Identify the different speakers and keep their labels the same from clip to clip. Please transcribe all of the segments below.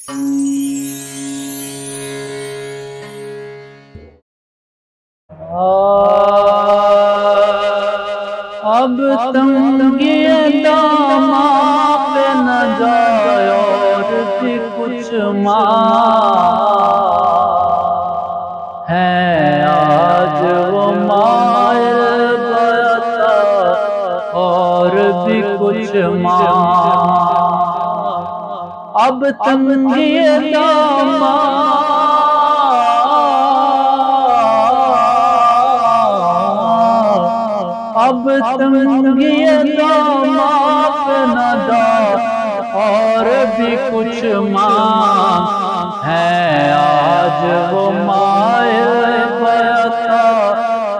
Speaker 1: اب تنگی داماں پہ نہ جائے اور بھی کچھ ماں ہے آج وہ مائل بیعت اور بھی کچھ ماں اب تنگی داماں اب تنگی داماں پہ نہ جا اور بھی کچھ ماں ہے آج وہ مائل بیعت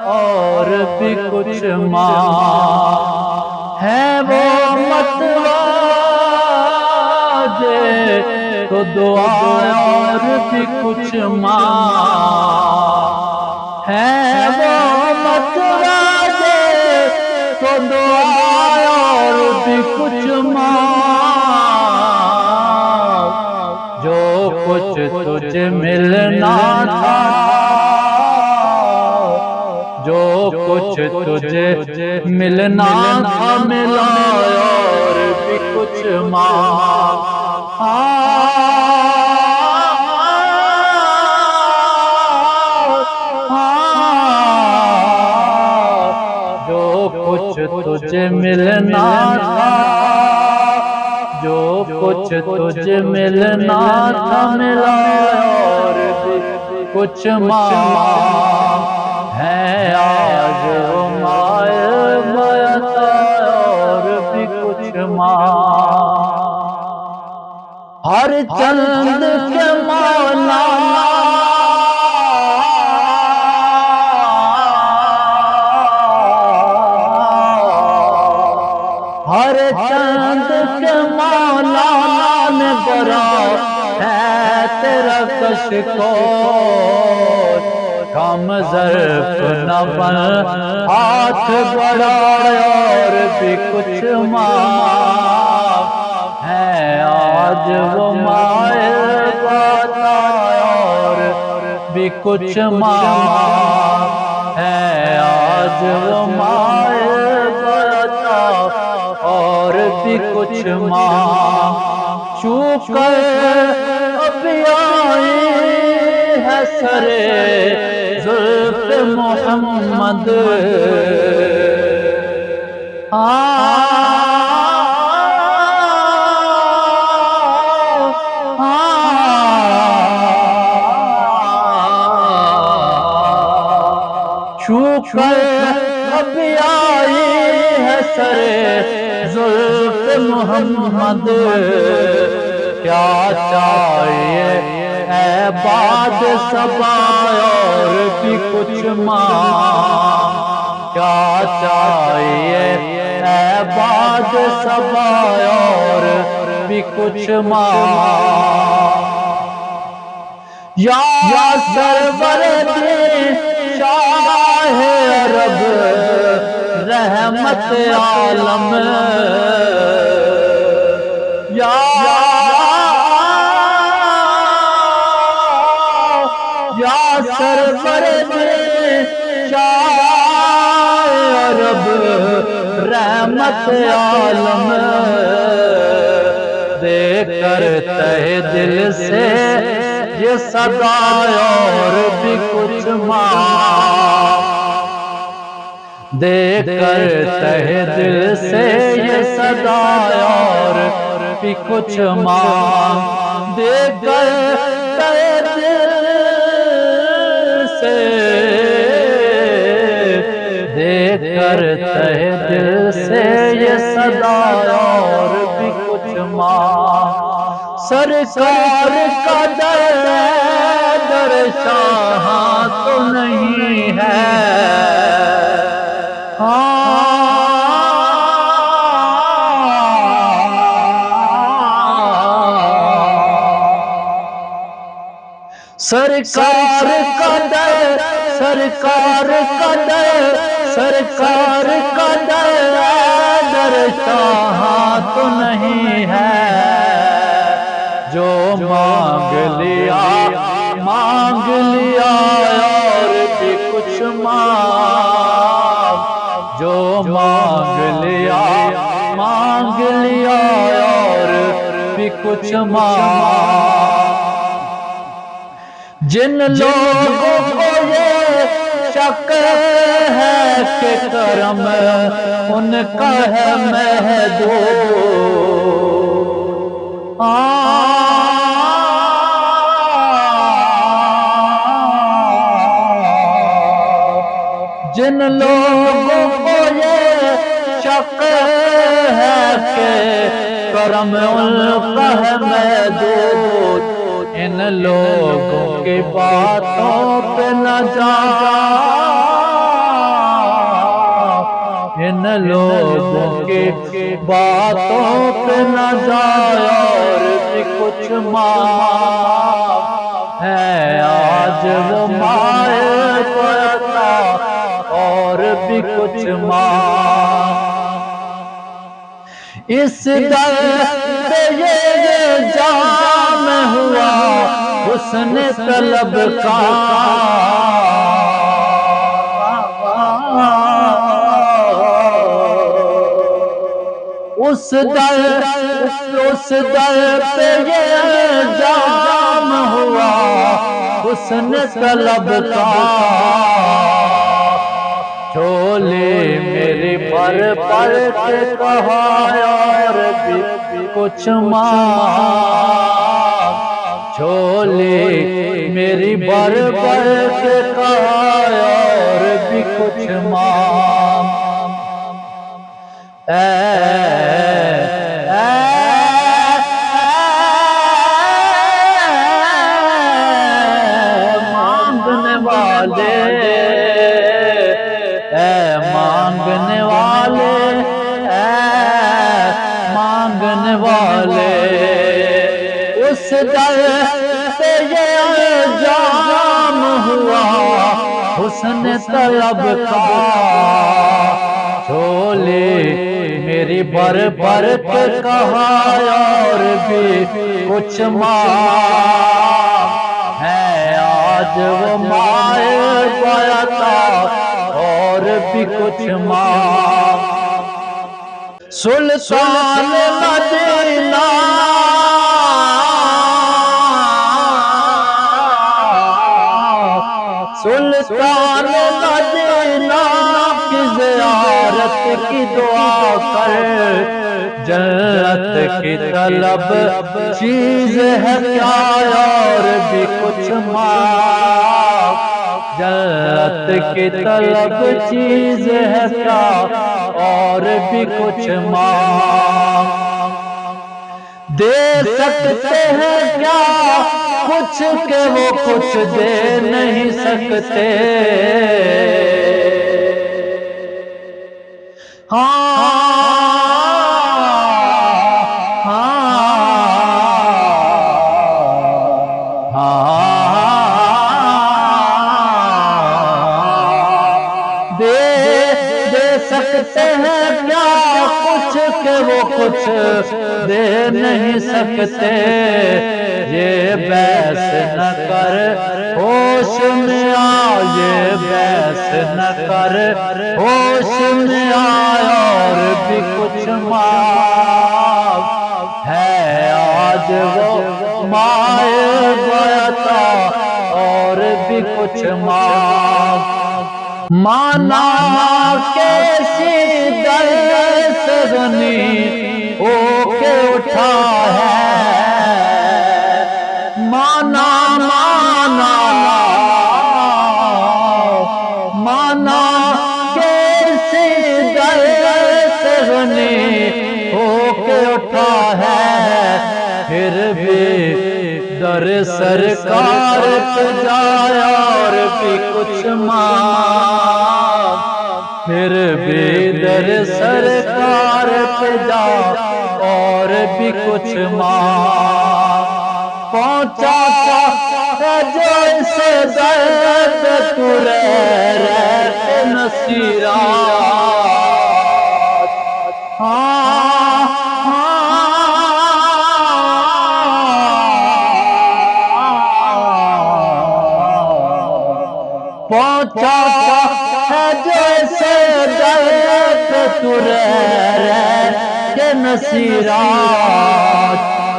Speaker 1: اور بھی کچھ ماں ہے وہ متواجے تو دعا اور بھی کچھ ماں ہے وہ متواجے تو دعا اور بھی کچھ ماں جو کچھ تجھے ملنا تھا جو کچھ تجھے ملنا تھا ملا اور بھی کچھ ماں جو کچھ تجھے ملنا تھا جو کچھ تجھے ملنا تھا ملا اور بھی کچھ ماں ہے آج وہ مائل بیعت اور بھی کچھ ماں ہر چند کے مولا ہر چند کے مولا میں برا ہے تیرا کشکول کم ظرف نہ بن ہاتھ بڑھا اور بھی کچھ ماں ہے آج وہ مائل بیعت اور بھی کچھ ماں ہے آج وہ مائل بیعت اور بھی کچھ ماں چھو کر ابھی آئی ہے سرے زلف محمد چھو کر ابھی آئی ہے سرے زلف محمد کیا چاہیے اے باد صبا اور بھی کچھ ماں کیا چاہیے اے باد صبا اور بھی کچھ ماں یا سرور شاہ عرب رحمت عالم یا سرور شاہ عرب رحمت عالم دے کر تہ دل سے یہ صدا اور بھی کچھ ماں دے کر تہ دل سے یہ صدا اور بھی کچھ ماں دے کر تہ دل سے دے کر تہ دل سے یہ صدا اور بھی کچھ ماں سرکار کا در شاہ تو نہیں ہے سرکار کا در شاہ تو نہیں ہے جو مانگ لیا اور بھی کچھ مانگ، جو مانگ لیا اور بھی کچھ مانگ۔ جن لوگوں کو یہ شک ہے کہ کرم ان کا ہے محدود، جن لوگوں کو یہ شک ہے کہ کرم ان کا ہے محدود، ان لوگوں کی باتوں پہ نہ جا، ان لوگوں کی باتوں پہ نہ جا، اور بھی کچھ مانگ ہے آج وہ مائے پڑتا، اور بھی کچھ مانگ۔ اس در پہ یہ جام ہوا حسن طلب کا، اس در پہ یہ جام ہوا حسن طلب کا، جھولی میری پر کے کہا اور بھی کچھ مانگ، جھولی میری بھر کے کہا اور بھی کچھ مانگ۔ مانگنے والے، مانگنے والے، مانگنے والے، اس در پہ یہ جام ہوا حسن طلب کا، جھولی میری بھر کے کہا اور بھی کچھ مانگ ہے آج وہ مائے پڑتا، اور بھی کچھ مانگ۔ سلطان مدینہ سلطان مدینہ کی زیارت کی دعا کر، جنت کی طلب چیز ہے کیا اور بھی کچھ مانگ، جنت کی طلب چیز ہے کیا اور بھی کچھ مانگ۔ دے سکتے ہیں کیا کچھ کہ وہ کچھ دے نہیں سکتے، دے سکتے ہیں کیا کچھ کہ وہ کچھ دے نہیں سکتے، یہ بحث نہ کر ہوش میں آ، یہ بحث نہ کر ہوش میں آ، اور بھی کچھ مانگ ہے آج وہ مائے بڑھتا، اور بھی کچھ مانگ۔ مانا کیسی درد سے غنی ہو کے اٹھا ہے، مانا کیسی درد سے غنی ہو کے اٹھا ہے، پھر بھی در سرکار پہ جایا اور بھی کچھ مانگ، پھر بھی در سرکار پہ جا اور بھی کچھ مانگ۔ پہنچا ہے جو اس در پہ تو رہ کے نصیرات، پہنچا ہے جیسے در پہ تو رہ کے نصیرات،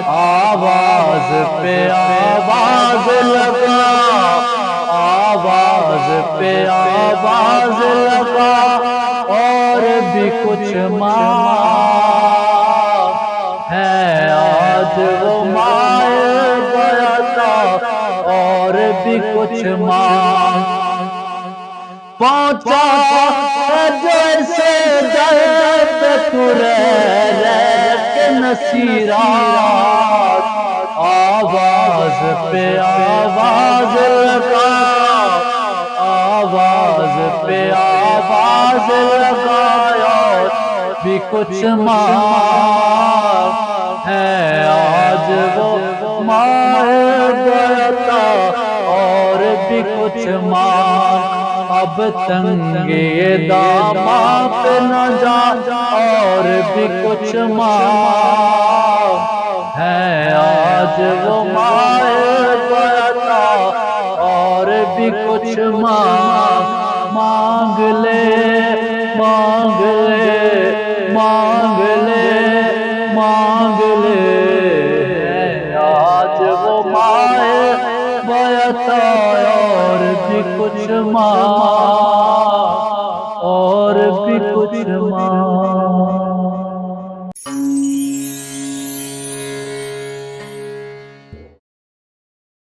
Speaker 1: آواز پہ آواز لگا، آواز پہ آواز لگا، اور بھی کچھ ماں ہے آج وہ مائے بیعتا، اور بھی کچھ ماں پہنچا جیسے در پہ تو رہ کے نصیرات، آواز پہ آواز لگا، آواز پہ آواز لگا، اور بھی کچھ ماں ہے آج وہ مائے بیعتا، اور بھی کچھ ماں اب تنگے داماں پہ نہ جا، اور بھی کچھ ماں ہے آج وہ مائے بیعتا، اور بھی کچھ ماں مانگ لے مانگ لے مانگ لے مانگ لے، ہے آج وہ مائے بیعتا، اور بھی کچھ ماں، اور بھی کچھ ماں۔